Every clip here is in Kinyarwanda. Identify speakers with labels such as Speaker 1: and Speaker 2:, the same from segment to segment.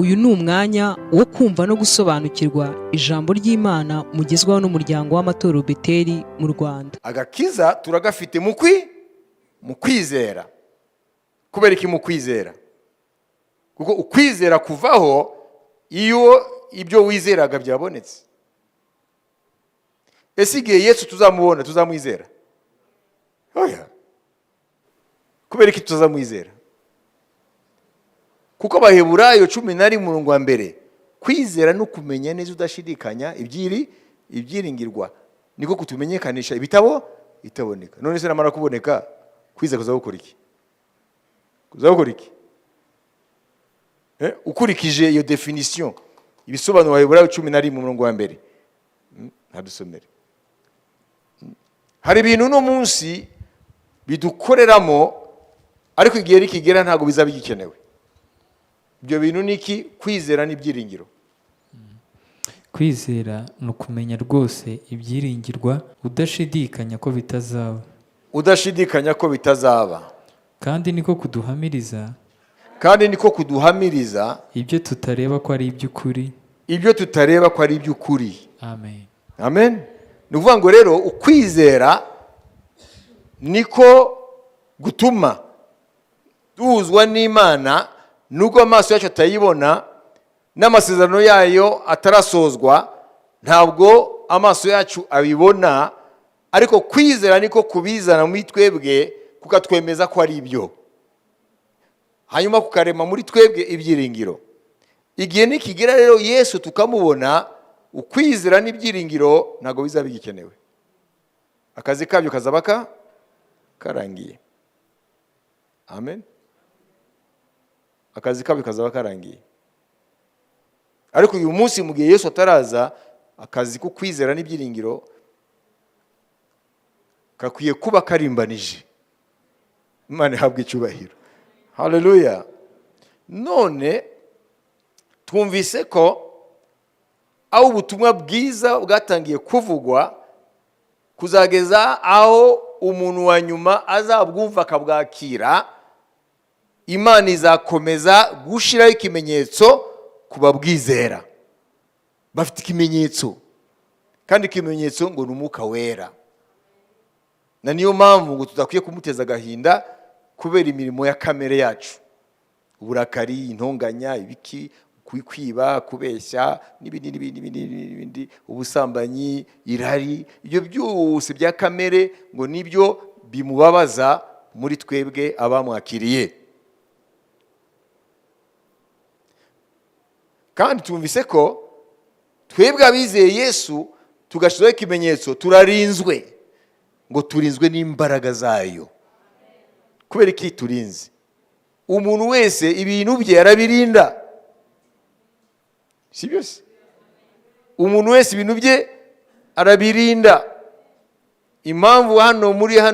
Speaker 1: Uyu ni umwanya wo kumva no gusobanukirwa ijambo ry'Imana mugezwaho n'umuryango w'amatorero Beteli mu Rwanda.
Speaker 2: Agakiza turagafite mu kwizera. Kubera iki mu kwizera? Kuko ukwizera kuvaho iyo ibyo wizeraga byabonetse. Ese igihe Yesu tuzamubona tuzamwizera? Oya. Kubera iki tuzamwizera? Kuko Abaheburayo 11:1 kwizera no kumenya neza udashidikanya ibyiringirwa niko kutumenyekanisha ibitabo itaboneka. None se namara kuboneka kwizera kuzakora iki? Kuzakora iki? Ukurikije iyo definition ibisobanuro Abaheburayo 11:1 hadusomere. Hari ibintu no munsi bidukoreramo ariko igihe rikigera ntago bizaba bigikenewe. Ibyo bintu niki? Kwizera n'ibyiringiro.
Speaker 3: Kwizera no kumenya rwose ibyiringirwa udashidikanya ko bitazaba.
Speaker 2: Udashidikanya ko bitazaba.
Speaker 3: Kandi niko kuduhamiriza
Speaker 2: ibyo
Speaker 3: tutareba ko ari iby'ukuri.
Speaker 2: Ibyo tutareba ko ari iby'ukuri.
Speaker 3: Amen.
Speaker 2: Amen. Nuvuga ngo rero ukwizera niko gutuma duhuzwa n'Imana nubwo amaso yacu atayibona n'amasezerano yayo atarasozwa, ntabwo amaso yacu abibona, ariko kwizera niko kubizana muri twebwe kukatwemeza ko ari ibyo, hanyuma kukarema muri twebwe ibyiringiro. Igihe nikigera rero Yesu tukamubona, ukwizera n'ibyiringiro ntago bizaba bigikenewe. Akazi kabyo kazaba karangiye. Amen. Akazi kabyo kazaba karangiye. Ariko uyu munsi mu gihe Yesu ataraza, akazi ko kwizera n'ibyiringiro kakwiye kuba karimbanije. Imana ihabwe icyubahiro. Haleluya. None twumvise ko aho ubutumwa bwiza bwatangiye kuvugwa kuzageza aho umuntu wa nyuma azabwumva akabwakira, Imana izakomeza gushiraho ikimenyetso kubabwizera. Bafite ikimenyetso, kandi ikimenyetso ngo ni Umwuka Wera. Na niyo mpamvu ngo tudakwiye kumuteza agahinda kubera imirimo ya kamere yacu, uburakari, intonganya, ibiki, kwiba, kubeshya n'ibindi, ubusambanyi, irari, ibyo byose bya kamere ngo nibyo bimubabaza muri twebwe abamwakiriye. Kandi tumvise ko twebwe abizeye Yesu tugashiraho ikimenyetso turarinzwe, ngo turinzwe n'imbaraga zayo. Kubera iki turinze? Umuntu wese ibintu bye arabirinda, si byose? Umuntu wese ibintu bye arabirinda. Impamvu hano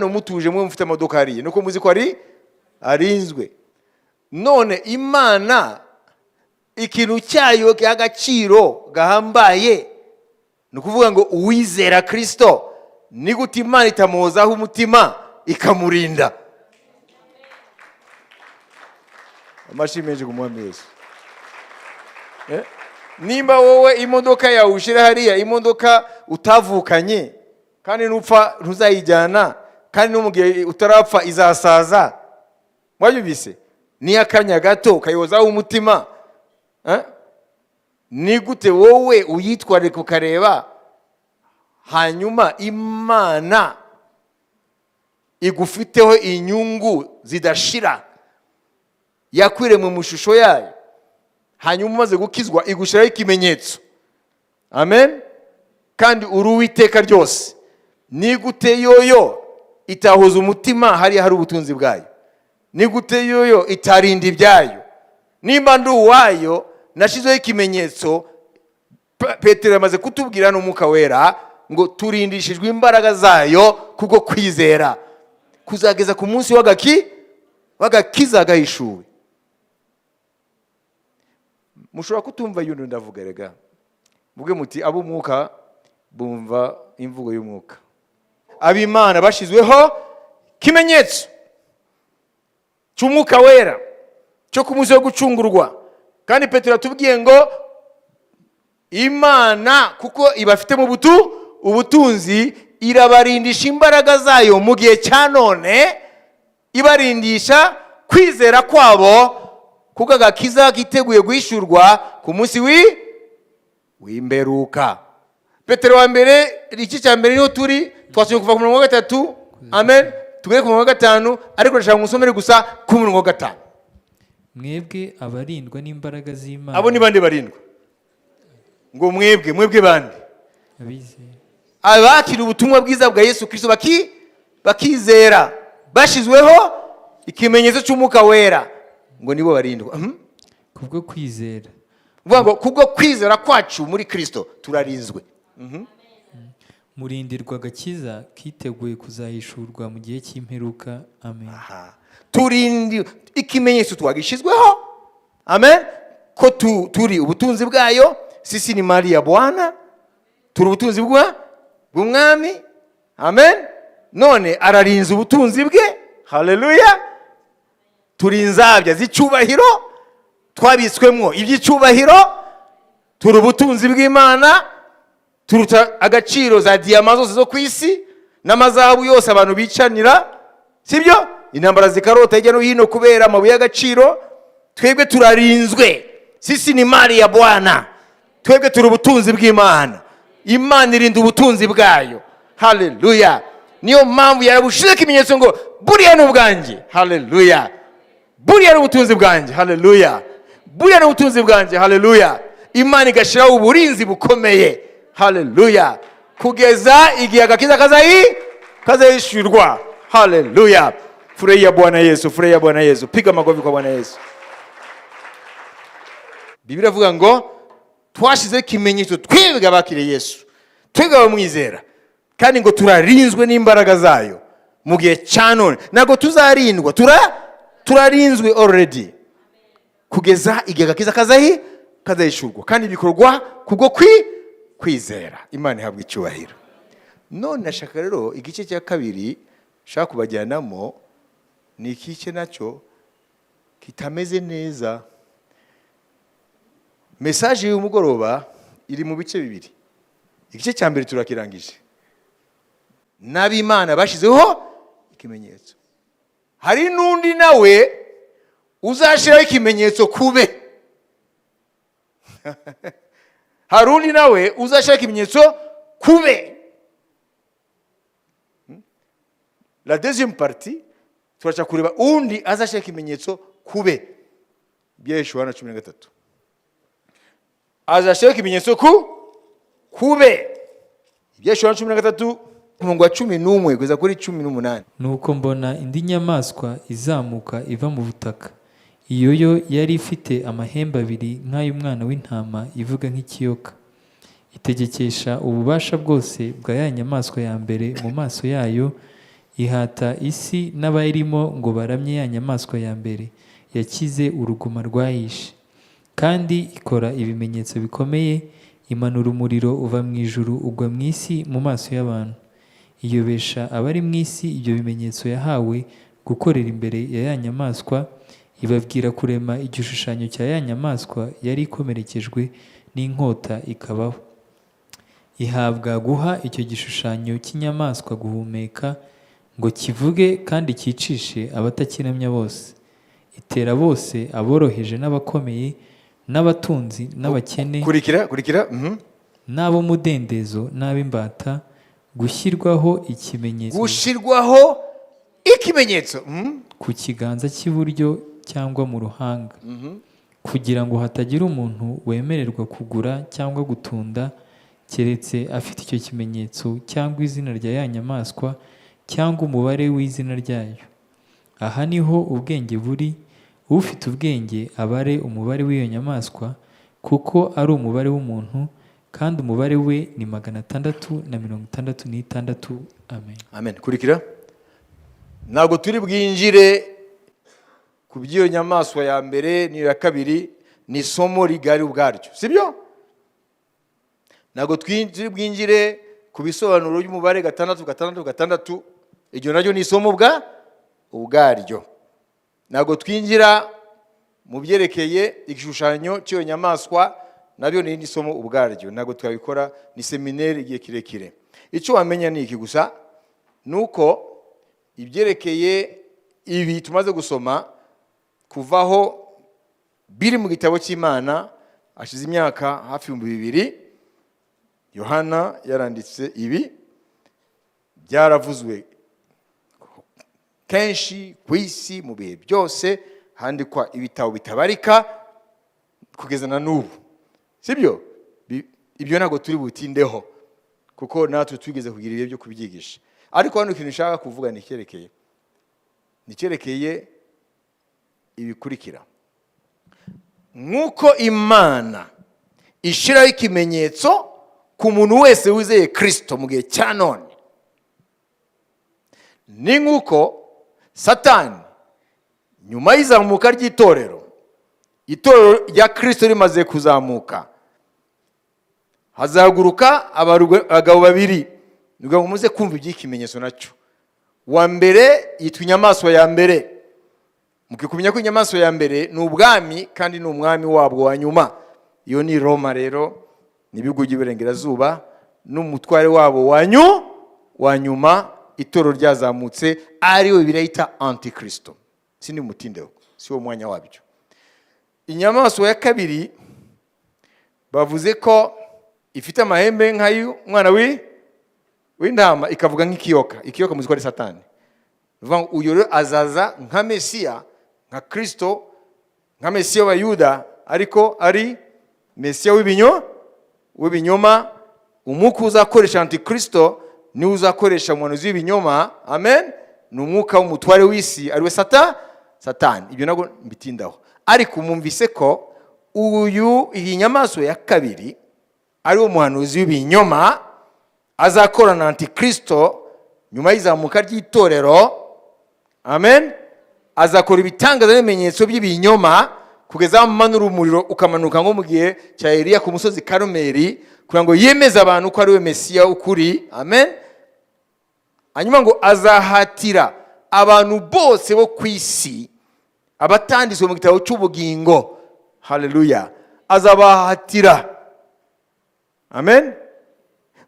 Speaker 2: mutuje mwe mufite amadoka hariye nuko muzi ko arinzwe. None Imana ikintu cyayo cy'agaciro gahambaye no kuvuga ngo uwizera Kristo ni gute Imana itamuhozaho umutima ikamurinda. Amashimeje kumwami Yesu. Nimba wowe imodoka yawe ushira hariya, imodoka utavukanye, kandi nupfa ntuzayijyana, kandi n'umugihe utarapfa izasaza, mwayubise ni akanya gato kayozaho umutima. Ni gute wowe uyitware kukareba, hanyuma Imana igufiteho inyungu zidashira, yakwiremwe mu shusho yayo, hanyuma umaze gukizwa igushiraho ikimenyetso. Amen. Kandi uri Uwiteka ryose. Ni gute yoyo itahuza umutima hari ubutunzi bwayo? Ni gute yoyo itarinda ibyayo? Nimba ndi uwayo nashizeho ikimenyetso, Petero yamaze kutubwira n'Umwuka Wera ngo turindishijwe imbaraga zayo kubwo kwizera kuzageza ku munsi w'agakiza gahishuwe. Mushobora kutumva yuno ndavuga rega, muge muti abo Umwuka bumva imvugo y'Umwuka. Ab'Imana bashizweho kimenyetso cy'Umwuka Wera cyo ku munsi wo gucungurwa, kandi Petero atubwiye ngo Imana kuko ibafite mu ubutunzi irabarindisha imbaraga zayo mu gihe cya none, ibarindisha kwizera kwabo kuko agakiza kiteguye guhishurwa ku munsi w'imperuka. Petero wa mbere iki cya mbere niho turi, twasomye kuva ku murongo wa 3, amen, tugere ku murongo wa 5, ariko ndashaka ngusomere gusa ku murongo wa 5.
Speaker 3: mwebwe abarindwa n'imbaraga z'Imana.
Speaker 2: Abo ni bande barindwa? Ngo mwebwe bande?
Speaker 3: Abizeye.
Speaker 2: Abakira ubutumwa bwiza bwa Yesu Kristo bakizera, bashizweho ikimenyetso cy'umwuka wera, ngo nibo barindwa.
Speaker 3: Kubwo kwizera.
Speaker 2: Vuga ngo kubwo kwizera kwacu muri Kristo turarinzwe.
Speaker 3: Murindirwa agakiza kiteguye kuzahishurwa mu gihe cy'imperuka. Amen.
Speaker 2: Turindi ikimenyetso twagishizweho. Amen. Ko turi ubutunzi bwayo, sisi ni mali ya Bwana, turi ubutunzi bw'umwami. Amen. None ararinze ubutunzi bwe. Haleluya. Turi inzabya z'icyubahiro, twabitswemwo iby'icyubahiro, turi ubutunzi bw'Imana, turuta agaciro za diyama zose zo ku isi n'amazahabu yose abantu bicanira, sibyo? Intambara zikarota hirya no hino kubera amabuye y'agaciro. Twebwe turarinzwe, sisi ni mali ya Bwana, twebwe turi ubutunzi bw'Imana. Imana irinda ubutunzi bwayo. Haleluya. Niyo mpamvu yarabushize ikimenyetso ngo buriya ni ubwanjye. Haleluya. Buriya ni ubutunzi bwanjye. Haleluya. Buriya ni ubutunzi bwanjye. Haleluya. Imana igashiraho uburinzi bukomeye. Haleluya. Kugeza igihe agakiza kazahishurwa. Haleluya. Furahia Bwana Yesu, furahia Bwana Yesu. Piga makofi kwa Bwana Yesu. Biblia ivuga ngo twashize ikimenyetso twebwe abakiriye Yesu, twebwe abamwizera, kandi ngo turarinzwe n'imbaraga zayo mu gihe cya none. Nago tuzarindwa, turarinzwe already kugeza igihe agakiza kazahishurwa, kandi bikorwa kubwo kwizera. Imana ihabwa icyubahiro. None nashaka rero igice cya kabiri shaka kubajyanamo, ni ikice nacyo kitameze neza. Message y'umugoroba iri mu bice bibiri. Igice cya mbere turakirangije, n'ab'Imana bashizeho ikimenyetso. Hari n'undi nawe uzashiraho ikimenyetso kube. Hari undi nawe uzashiraho ikimenyetso kube. La deuxième partie turacha kureba undi azashiraho ikimenyetso kube. Yohana 13. Azashiraho ikimenyetso kube. Yohana 13 umurongo wa 11 kugeza kuri 18.
Speaker 3: Nuko mbona indi nyamaswa izamuka iva mu butaka. Iyo yo yari ifite amahembe abiri nk'ay'umwana w'intama, ivuga nk'ikiyoka. Itegekesha ububasha bwose bwa ya nyamaswa ya mbere mu maso yayo, ihata isi n'abayirimo ngo baramye ya nyamaswa ya mbere yakize uruguma rwayishe. Kandi ikora ibimenyetso bikomeye, imanura umuriro uva mu ijuru ugwa mu isi mu maso y'abantu. Iyobesha abari mu isi ibyo bimenyetso yahawe gukorera imbere ya ya nyamaswa, ibabwira kurema igishushanyo cya ya nyamaswa yari ikomerekejwe n'inkota ikabaho. Ihabwa guha icyo gishushanyo cy'inyamaswa guhumeka, ngo kivuge kandi cyicishe abatakiramya bose. Itera bose, aboroheje n'abakomeye, n'abatunzi n'abakene,
Speaker 2: kurikira
Speaker 3: n'abo mudendezo n'ab'imbata, gushyirwaho
Speaker 2: ikimenyetso
Speaker 3: ku kiganza cy'iburyo cyangwa mu ruhanga, kugira ngo hatagira umuntu wemererwa kugura cyangwa gutunda keretse afite icyo kimenyetso cyangwa izina rya ya nyamaswa cyangwa umubare w'izina ryayo. Aha niho ubwenge buri. Ufite ubwenge abare umubare w'iyo nyamaswa, kuko ari umubare w'umuntu, kandi umubare we ni 666. Amen.
Speaker 2: Amen. Kurikira. Ntabwo turi bwinjire ku by'iyo nyamaswa ya mbere n'iyo ya kabiri, ni isomo rigari ubwaryo, sibyo? Ntabwo turi bwinjire ku bisobanuro by'umubare 666. Iryo naryo ni isomo ubwaryo. Ntabwo twinjira mu byerekeye igishushanyo cy'iyo nyamaswa nabyo ni indi somo ubwaryo, ntabwo twabikora, ni seminari igihe kirekire. Icyo wamenya ni iki gusa, nuko ibyerekeye ibi tumaze gusoma kuvaho biri mu gitabo cy'Imana hashize imyaka hafi 2000, Yohana yaranditse ibi, byaravuzwe kenshi ku isi mu bihe byose, handikwa ibitabo bitabarika kugeza na n'ubu, sibyo? Ibyo ntabwo turi butindeho kuko natwe twigeze kugira ibihe byo kubyigisha, ariko hano ikintu nshaka kuvuga nicyerekeye ibikurikira. Nk'uko Imana ishiraho ikimenyetso ku muntu wese wizeye Kristo mu gihe cya none, ni nk'uko Satani nyuma y'izamuka ry'itorero, itorero rya Kristo rimaze kuzamuka, hazaguruka abagabo babiri, nuko muze kumva iby'ikimenyetso nacyo. Wa mbere yitwa inyamaswa ya mbere, mukikumenya ko inyamaswa ya mbere ni ubwami kandi ni umwami wabwo wa nyuma. Iyo ni Roma rero, ni ibihugu by'iburengerazuba, n'umutware wabo wa nyuma, itorero ryazamutse, ariwe birayita antikristo. Sindi mutindeho, si wo mwanya wabyo. Inyamaswa ya kabiri bavuze ko ifite amahembe nk'ay'umwana w'intama, ikavuga nk'ikiyoka. Ikiyoka muzi ko ari Satani. Uyu rero azaza nka Mesiya, nka Kristo, nka Mesiya w'Abayuda, ariko ari Mesiya w'ibinyoma. Umwuka uzakoresha antikristo niwe uzakoresha umuhanuzi w'ibinyoma. Amen. Ni umwuka w'umutware w'isi, ariwe Satani. Ibyo nabwo mbitindaho, ariko mumvise ko iyi nyamaswa ya kabiri ari wo muhanuzi w'ibinyoma, azakorana antikristo nyuma y'izamuka ry'itorero. Amen. Azakora ibitangaza n'ibimenyetso by'ibinyoma kugeza amanura umuriro ukamanuka nko mu gihe cya Eliya ku musozi Karumeli, kugira ngo yemeze abantu ko ari we Mesiya ukuri. Amen. Hanyuma ngo azahatira abantu bose bo ku isi, abatanditswe mu gitabo cy'ubugingo, haleluya, azabahatira, amen,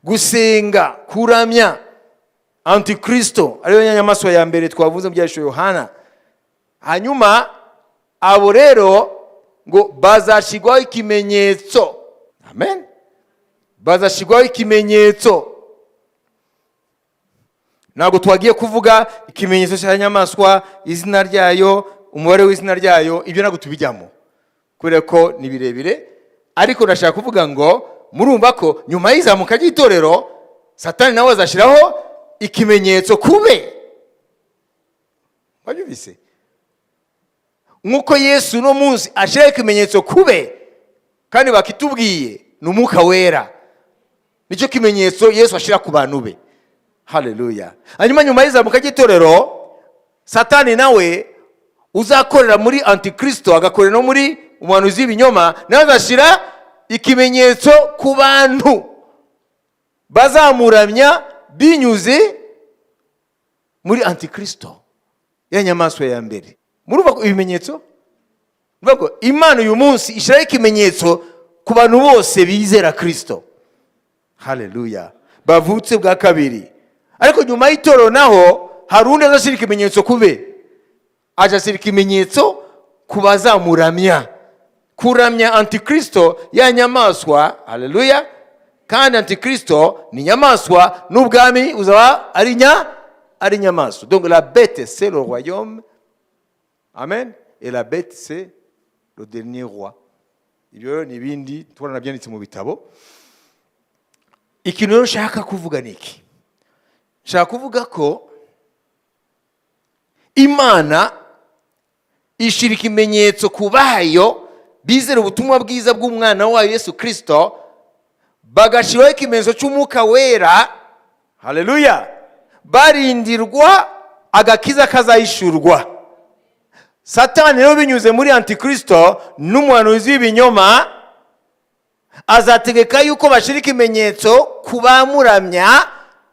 Speaker 2: gusenga, kuramya antikristo, ariyo nyamaswa ya mbere twavuze mu byanditswe Yohana. Hanyuma abo rero ngo bazashigwaho ikimenyetso. Amen. Bazashigwaho ikimenyetso. Ntabwo twagiye kuvuga ikimenyetso cya nyamaswa, izina ryayo, umubare w'izina ryayo, ibyo ntabwo tubijyamo kubera ko ni birebire, ariko ndashaka kuvuga ngo murumva ko nyuma y'izamuka ry'itorero Satani nawe azashiraho ikimenyetso kube. Wabyumvise? Nk'uko Yesu no munsi ashiraho ikimenyetso kube, kandi bakitubwiye ni Umwuka Wera. Nicyo kimenyetso Yesu ashira ku bantu be. Haleluya. Hanyuma nyuma y'izamuka ry'itorero Satani nawe uzakorera muri antikristo, agakorera no muri umuhanuzi w'ibinyoma, nawe azashira ikimenyetso ku bantu bazamuramya binyuze muri antikristo, ya nyamaswa ya mbere. Murumva ko ibimenyetso, murumva ko Imana uyu munsi ishiraho ikimenyetso ku bantu bose bizera Kristo. Haleluya. Bavutse bwa kabiri. Ariko nyuma y'itorero naho hari undi azashira ikimenyetso kube, azashira ikimenyetso ku bazamuramya, kuramya antikristo, ya nyamaswa. Haleluya. Kandi antikristo ni nyamaswa, n'ubwami uzaba ari nyamaswa. Donc la bête c'est le royaume. Amen. Et la bête c'est le dernier roi. Ibyo ni bindi tubona byanditse mu bitabo. Ikintu nshaka kuvuga niki? Nshaka kuvuga ko Imana ishira ikimenyetso ku bayo bizera ubutumwa bwiza bw'umwana wayo Yesu Kristo, bagashiraho ikimenyetso cy'Umwuka Wera. Haleluya. Barindirwa agakiza kazayishurwa. Satani rero binyuze muri antikristo n'umuhanuzi w'ibinyoma azategeka yuko bashira ikimenyetso ku bamuramya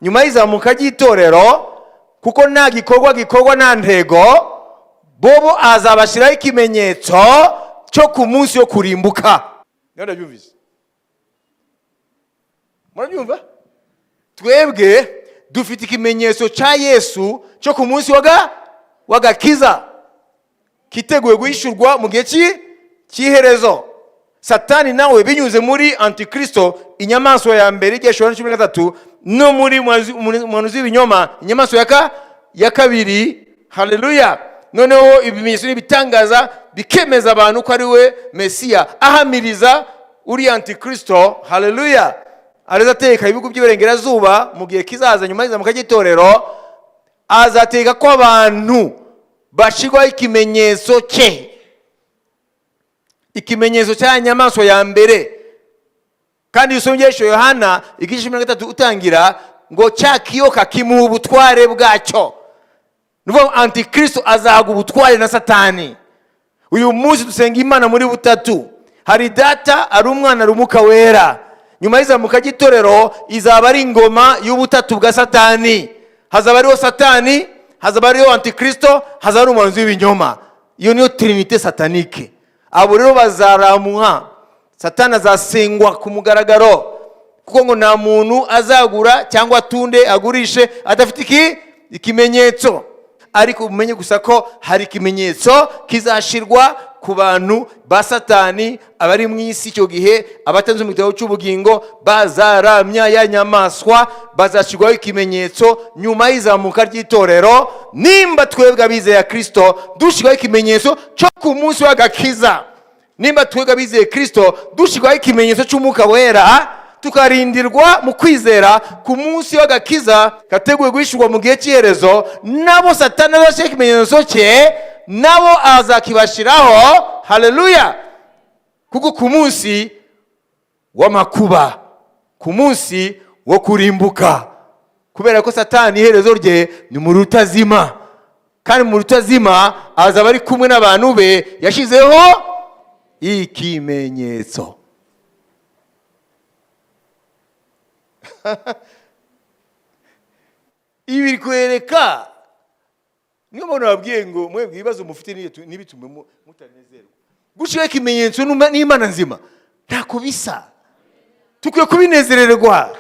Speaker 2: nyuma y'izamuka ry'itorero, kuko nta gikorwa nta ntego bobo azabashiraho ikimenyetso cyo ku munsi yo kurimbuka. Ndabyumvise. Murabyumva? Twebwe dufite ikimenyetso cya Yesu cyo ku munsi w'agakiza kiteguye guhishurwa mu gihe cy'iherezo. Satani nawe binyuze muri antikristo, inyamaswa ya mbere igihe 13 no muri muhanuzi w'ibinyoma, inyamaswa ya kabiri. Haleluya. Noneho ibimenyetso n'ibitangaza bikemeza abantu ko ari we Mesiya, ahamiriza uri antikristo. Haleluya. Azateka ibihugu by'iburengerazuba mu gihe kizaza nyuma y'izamuka ry'itorero, azateka ko abantu bashirwaho ikimenyetso cye, ikimenyetso cya nyamaswa ya mbere. Kandi usomye Yohana igice 13 utangira ngo cya kiyoka kimuha ubutware bwacyo. Nuko antikristo azaga ubutware na Satani. Uyu munsi dusenga Imana muri butatu. Hari data, ari umwana, ari umwuka wera. Nyuma y'izamuka ry'itorero izaba ari ingoma y'ubutatu bwa Satani. Hazaba ariho Satani, hazaba ariho antikristo, hazaba ari umuhanuzi w'ibinyoma. Iyo niyo trinite satanike. Abo rero bazaramuha. Satani azasengwa ku mugaragaro, kuko ngo nta muntu azagura cyangwa atunde agurishe adafite ikimenyetso. Ariko umenye gusa ko hari ikimenyetso kizashirwa ku bantu ba Satani, abari mu isi icyo gihe, abatanze mu gitabo cy'ubugingo bazaramya ya nyamaswa, bazashirwaho ikimenyetso nyuma y'izamuka ry'itorero. Nimba twebwe abizeye Kristo dushirwaho ikimenyetso cyo ku munsi w'agakiza, nimba twebwe abizeye Kristo dushirwaho ikimenyetso cy'umwuka wera, tukarindirwa mu kwizera ku munsi w'agakiza kateguye guhishurwa mu gihe cy'iherezo, nabo Satani azashira ikimenyetso cye, nabo azakibashiraho. Haleluya. Kuko ku munsi w'amakuba, ku munsi wo kurimbuka, kubera ko Satani iherezo rye ni mu rutazima, kandi mu rutazima azaba ari kumwe n'abantu be yashizeho ikimenyetso. Ibi kwereka niyo muntu wabwiye ngo mwebwe ibibazo mufite n'ibitume mutanezerwa. Gushira ikimenyetso n'Imana nzima ntako bisa, tukwiye kubinezererwa,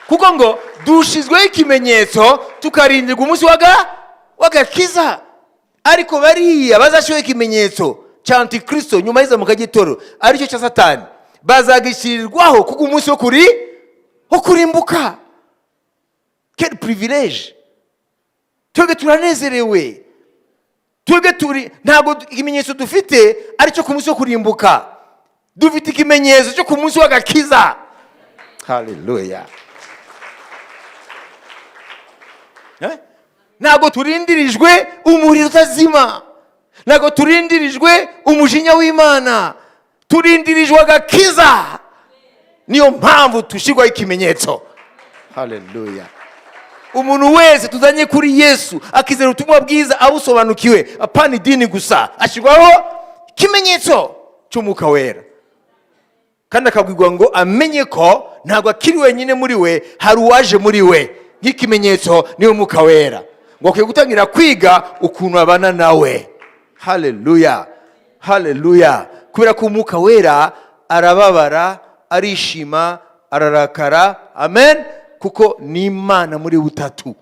Speaker 2: kuko ngo dushizweho ikimenyetso tukarindirwa umunsi w'agakiza. Ariko bariya bazashiraho ikimenyetso cya antikristo nyuma y'izamuka ry'itorero, aricyo cya Satani, bazagishirirwaho kuko umunsi wo kurimbuka. Quel privilege! Twebwe turanezerewe. Twebwe ntabwo ikimenyetso dufite aricyo ku munsi wo kurimbuka, dufite ikimenyetso cyo ku munsi w'agakiza. Haleluya. Ntabwo turindirijwe umuriro utazima, ntabwo turindirijwe umujinya w'Imana, turindirijwe agakiza. Niyo mpamvu tushirwaho ikimenyetso. Haleluya. Umuntu wese tuzanye kuri Yesu akizera ubutumwa bwiza abusobanukiwe, apana idini gusa, ashirwaho ikimenyetso cy'umwuka wera, kandi akabwirwa ngo amenye ko ntabwo akiri wenyine muri we, hari uwaje muri we nk'ikimenyetso, niyo mwuka wera, ngo akwiye gutangira kwiga ukuntu abana nawe. Haleluya. Haleluya. Kubera ko umwuka wera arababara, arishima, ararakara. Amen. Kuko ni Imana muri butatu.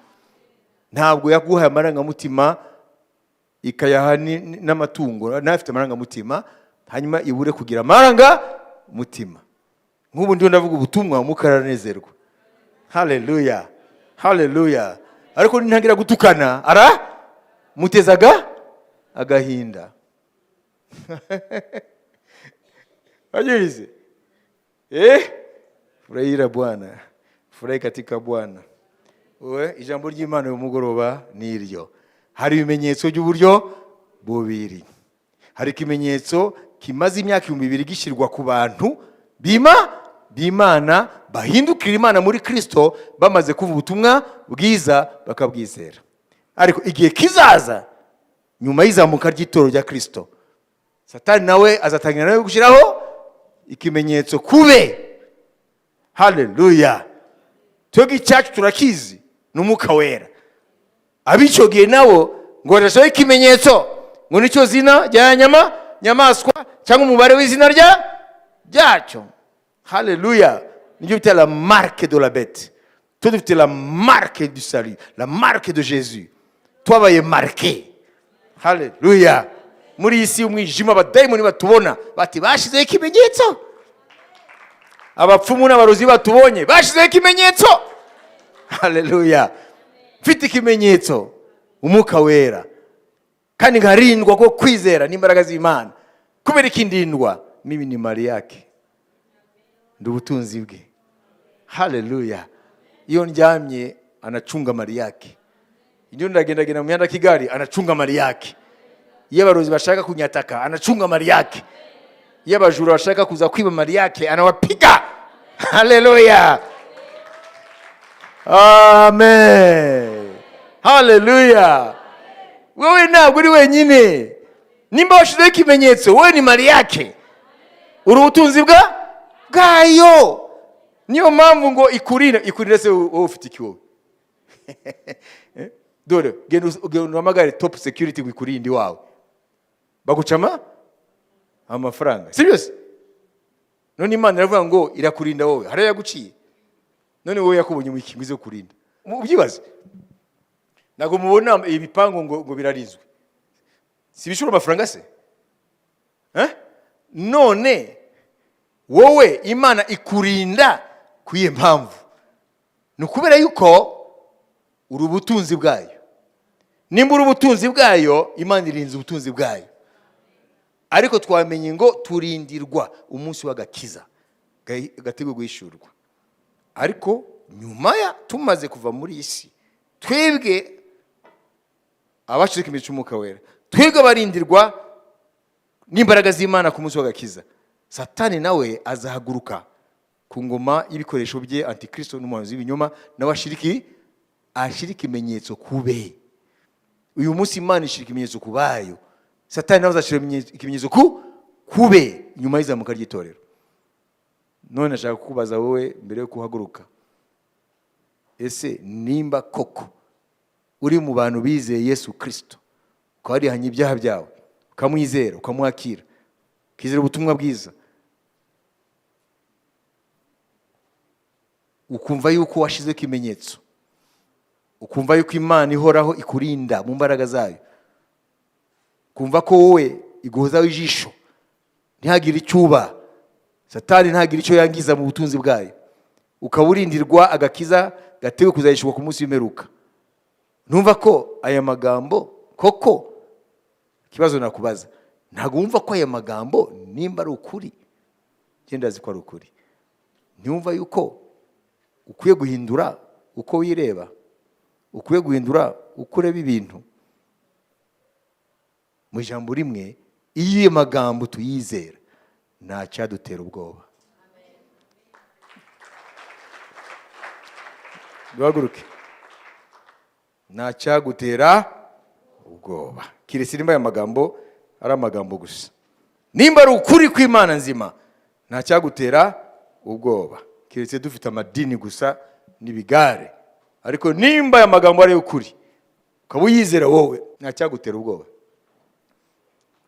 Speaker 2: Ntabwo yaguhaye amarangamutima ikayaha n'amatungo, nafite amarangamutima hanyuma ibure kugira amarangamutima. Nk'ubu ndiyo ndavuga ubutumwa mukaranezerwa. Haleluya. Haleluya. Ariko nintangira gutukana mutezaga agahinda. Wajize? Furahira Bwana. Furahi katika Bwana. Ijambo ry'Imana y'umugoroba ni iryo. Hari ibimenyetso by'uburyo bubiri. Hari ikimenyetso kimaze imyaka 2000 gishirwa ku bantu b'Imana bahindukira Imana muri Kristo, bamaze kuva ubutumwa bwiza bakabwizera. Ariko igihe kizaza nyuma y'izamuka ry'itorero rya Kristo, Satani nawe azatangira nawe gushiraho ikimenyetso kube. Haleluya. Twebwe icyacu turakizi n'umwuka wera. Abico gihe nabo ngo ndashaka ikimenyetso ngo nicyo zina rya nyamaswa cyangwa umubare w'izina ryacyo. Haleluya. Nibyo bita la marque de la bête. Toi dufite la marque du salut, la marque de Jésus. Twabaye marqué. Haleluya. Muri isi umwijima abadayimoni batubona bati bashizeho ikimenyetso. Abapfumu n'abarozi batubonye bashizeho ikimenyetso. Haleluya. Mfite ikimenyetso, umwuka wera, kandi nkarindwa ko kwizera n'imbaraga z'Imana. Kubera ikindindwa mimi ni mali yake, ndi ubutunzi bwe. Haleluya. Iyo ndyamye anachunga mali yake. Iyo ndagendagenda mu mihanda Kigali anachunga mali yake. Iyo abarozi bashaka kunyataka anachunga mali yake. Iyo abajura bashaka kuza kwiba mali yake anawapiga. Haleluya. Amen. Haleluya. Wewe ntabwo uri wenyine. Nimba washizeho ikimenyetso, wewe ni mali yake. Uri ubutunzi bwayo. Niyo mpamvu ngo ikurinde se wowe ufite iki wowe. Dore genda uhamagare top security ngo ikurinde wawe. Bagucama amafaranga. Serious? None Imana iravuga ngo irakurinda wowe. Hariya yaguciye. None wowe yakubonye mu ikingize kurinda. Ubyibaze. Nago mubona ibipango ngo birarizwe. Si bishura amafaranga se? None wowe Imana ikurinda kuyihe mpamvu? Nukubera yuko uri ubutunzi bwayo. Nimba uri ubutunzi bwayo, Imana irinze ubutunzi bwayo. Ariko twamenye ngo turindirwa umunsi w'agakiza gatego guhishurwa. Ariko nyuma ya tumaze kuva muri isi, twebwe abashize ikimenyetso cy'umwuka wera, twebwe barindirwa n'imbaraga z'Imana ku munsi w'agakiza. Satani nawe azahaguruka ku ngoma y'ibikoresho bye, antikristo n'umuhanuzi w'ibinyoma, nawe ashira ikimenyetso kube. Uyu munsi Imana ishira ikimenyetso kubayo. Satani nawe azashira ikimenyetso kube nyuma y'izamuka ry'itorero. None nashaka kukubaza wowe mbere yo kuhaguruka, ese nimba koko uri mu bantu bizeye Yesu Kristo, ko warihanye ibyaha byawe, ukamwizera, ukamwakira, ukizera ubutumwa bwiza, ukumva yuko washize ikimenyetso, ukumva yuko Imana ihoraho ikurinda mu mbaraga zayo, kumva ko wowe iguhozaho ijisho, ntihagire icyuba, Satani ntihagire icyo yangiza mu butunzi bwayo, ukaburindirwa agakiza gatewe kuzayishwa ku munsi w'imperuka. Numva ko aya magambo koko, kibazo nakubaza, ntago wumva ko aya magambo nimba ari ukuri? Genda azi ko ari ukuri. Ntiwumva yuko ukwiye guhindura uko wireba, ukwiye guhindura uko ureba ibintu. Mu ijambo rimwe, iyo magambo tuyizera, nta cyadutera ubwoba. Duhaguruke. Nta cyagutera ubwoba. Kiretse nimba aya magambo ari amagambo gusa. Nimba ari ukuri kw'Imana nzima, nta cyagutera ubwoba. Kiretse dufite amadini gusa n'ibigare. Ariko nimba aya magambo ari ukuri, ukaba uyizera wowe, nta cyagutera ubwoba.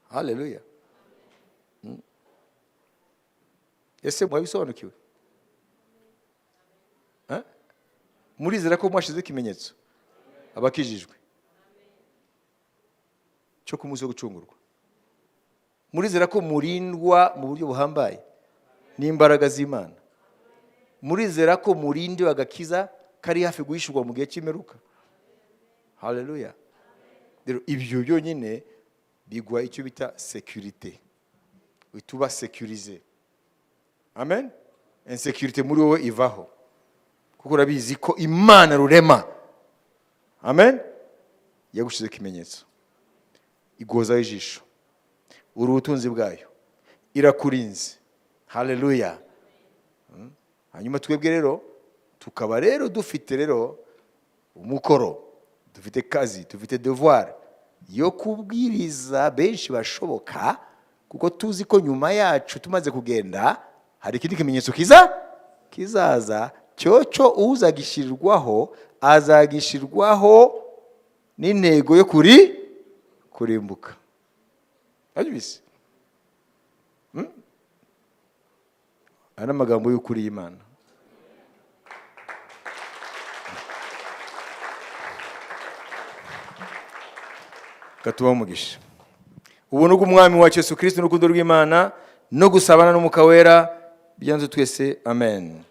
Speaker 2: Haleluya. Ese mwabisobanukiwe? Murizera ko mwashize ikimenyetso abakijijwe cyo ku munsi wo gucungurwa? Murizera ko murindwa mu buryo buhambaye n'imbaraga z'Imana? Murizera ko murindiwe agakiza kari hafi guhishurwa mu gihe cy'imperuka? Haleluya. Rero ibyo byonyine bigwa icyo bita sécurité. Utuba sécurisé. Amen. Insécurité muri wowe ivaho, kuko urabizi ko Imana rurema, amen, yagushize ikimenyetso, igozaho ijisho, uri ubutunzi bwayo, irakurinze. Haleluya. Hanyuma twebwe rero tukaba rero dufite rero umukoro, dufite kazi, dufite devoir yo kubwiriza benshi bashoboka, kuko tuzi ko nyuma yacu tumaze kugenda hari ikindi kimenyetso kizaza, cyoco uzagishirwaho azagishirwaho n'intego yo kurimbuka. Abyibise ana magambo y'ukuri y'Imana. Katuba umugisha. Ubuntu bw'Umwami wacu Yesu Kristo n'urukundo rw'Imana no gusabana n'Umwuka Wera byanze twese. Amen.